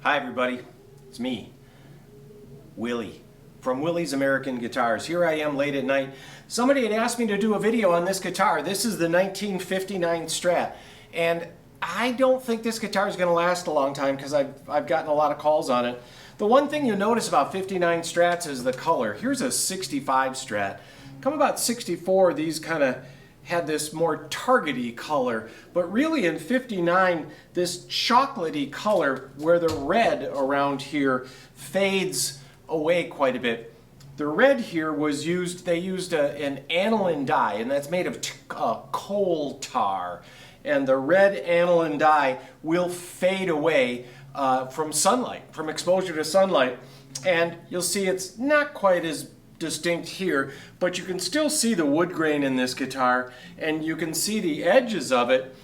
Hi everybody, it's me, Willie, from Willie's American Guitars. Here I am late at night. Somebody had asked me to do a video on this guitar. This is the 1959 Strat, and I don't think this guitar is going to last a long time because I've gotten a lot of calls on it. The one thing you'll notice about 59 Strats is the color. Here's a 65 Strat. Come about 64, these kind of had this more targety color, but really in 59 this chocolatey color where the red around here fades away quite a bit. The red here was used, they used an aniline dye, and that's made of coal tar, and the red aniline dye will fade away from sunlight, from exposure to sunlight, and you'll see it's not quite as distinct here, but you can still see the wood grain in this guitar, and you can see the edges of it.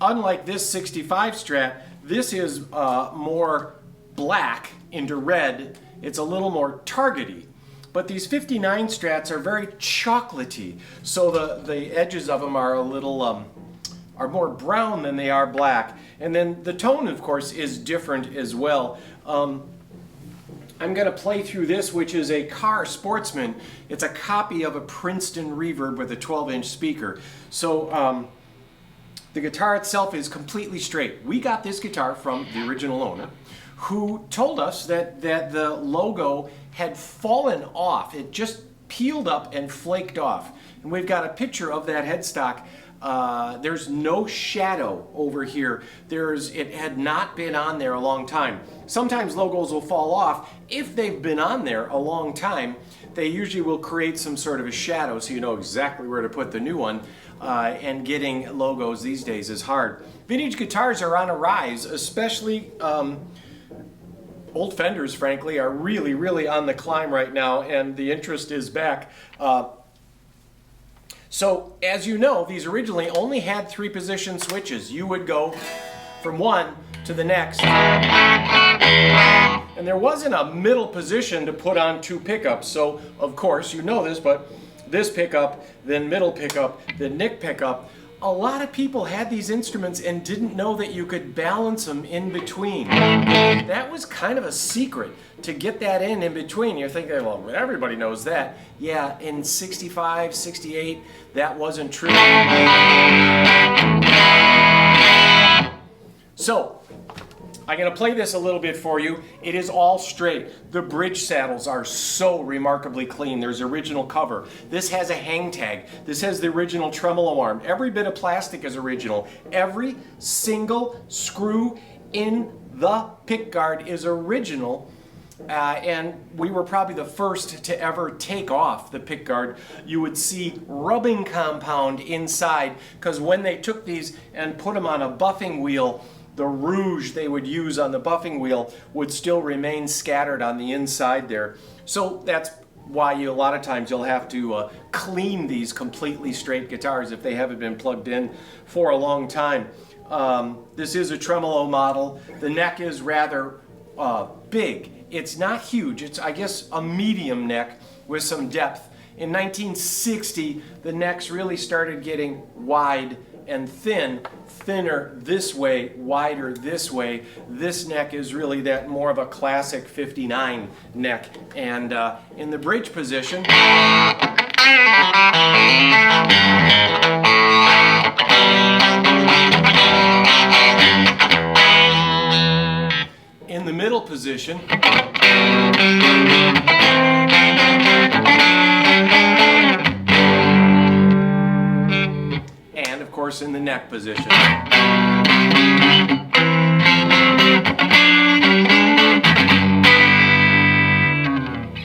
Unlike this 65 Strat, this is more black into red. It's a little more targety. But these 59 Strats are very chocolatey, so the edges of them are a little are more brown than they are black. And then the tone, of course, is different as well. I'm going to play through this, which is a Car Sportsman. It's a copy of a Princeton Reverb with a 12-inch speaker. So the guitar itself is completely straight. We got this guitar from the original owner, who told us that the logo had fallen off. It just peeled up and flaked off. And we've got a picture of that headstock. There's no shadow over here. It had not been on there a long time. Sometimes logos will fall off. If they've been on there a long time, they usually will create some sort of a shadow so you know exactly where to put the new one. And getting logos these days is hard. Vintage guitars are on a rise, especially old Fenders, frankly, are really on the climb right now, and the interest is back. So, as you know, these originally only had 3-position switches. You would go from one to the next, and there wasn't a middle position to put on 2 pickups. So, of course, you know this, but this pickup, then middle pickup, then neck pickup. A lot of people had these instruments and didn't know that you could balance them in between. That was kind of a secret, to get that in between. You're thinking, well, everybody knows that. Yeah, in 65, 68, that wasn't true. So, I'm going to play this a little bit for you. It is all straight. The bridge saddles are so remarkably clean. There's original cover. This has a hang tag. This has the original tremolo arm. Every bit of plastic is original. Every single screw in the pickguard is original. And we were probably the first to ever take off the pickguard. You would see rubbing compound inside, because when they took these and put them on a buffing wheel, the rouge they would use on the buffing wheel would still remain scattered on the inside there. So that's why a lot of times you'll have to clean these completely straight guitars if they haven't been plugged in for a long time. This is a tremolo model. The neck is rather big. It's not huge. It's, I guess, a medium neck with some depth. In 1960, the necks really started getting wide and thinner this way, wider this way. This neck is really that more of a classic 59 neck. And in the bridge position, in the middle position, and of course in the neck position.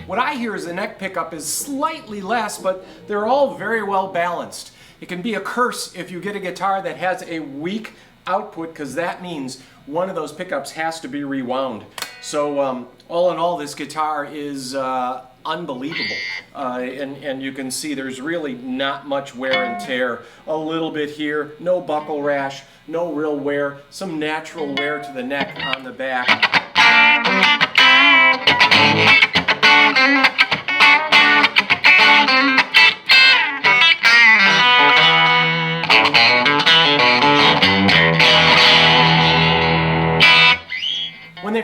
What I hear is the neck pickup is slightly less, but they're all very well balanced. It can be a curse if you get a guitar that has a weak output, because that means one of those pickups has to be rewound. So all in all, this guitar is unbelievable. And you can see there's really not much wear and tear. A little bit here, no buckle rash, no real wear, some natural wear to the neck on the back.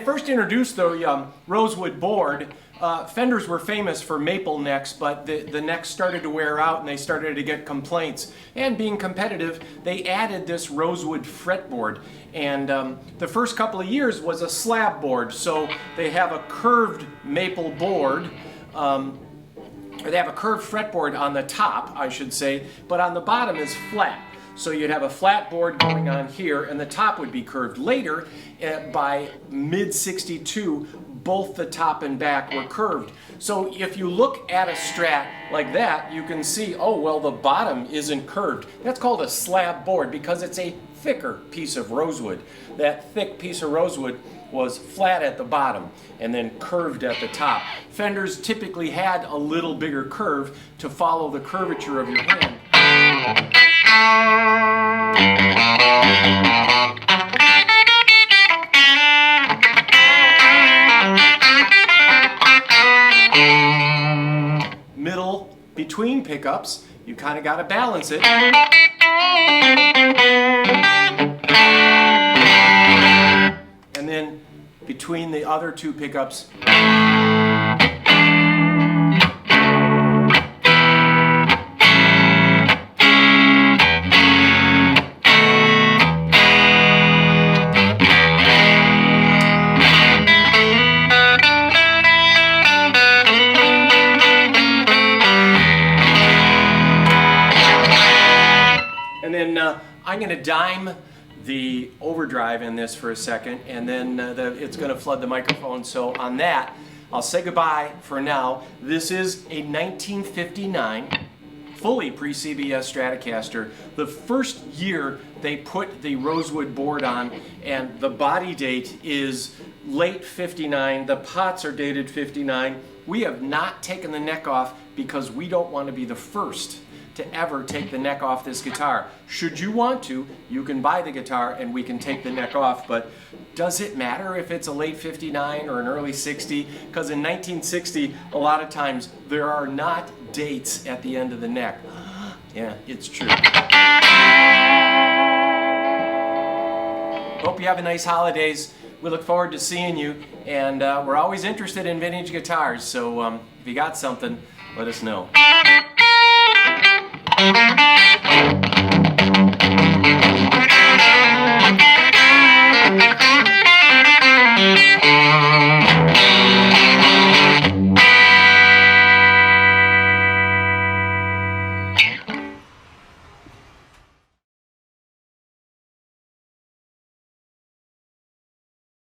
first introduced the Rosewood Board, Fenders were famous for maple necks, but the necks started to wear out and they started to get complaints. And being competitive, they added this Rosewood Fretboard. And the first couple of years was a slab board. So they have a curved maple board, or they have a curved fretboard on the top, I should say, but on the bottom is flat. So you'd have a flat board going on here, and the top would be curved. Later, by mid-62, both the top and back were curved. So if you look at a Strat like that, you can see, oh, well, the bottom isn't curved. That's called a slab board because it's a thicker piece of rosewood. That thick piece of rosewood was flat at the bottom and then curved at the top. Fenders typically had a little bigger curve to follow the curvature of your hand. Middle between pickups, you kind of got to balance it. And then between the other two pickups, I'm going to dime the overdrive in this for a second, and then it's going to flood the microphone. So on that, I'll say goodbye for now. This is a 1959 fully pre-CBS Stratocaster. The first year they put the Rosewood board on, and the body date is late 59. The pots are dated 59. We have not taken the neck off because we don't want to be the first to ever take the neck off this guitar. Should you want to, you can buy the guitar and we can take the neck off, but does it matter if it's a late 59 or an early 60? Because in 1960, a lot of times there are not dates at the end of the neck. Yeah, it's true. Hope you have a nice holidays. We look forward to seeing you, and we're always interested in vintage guitars, so if you got something, let us know. Thank you.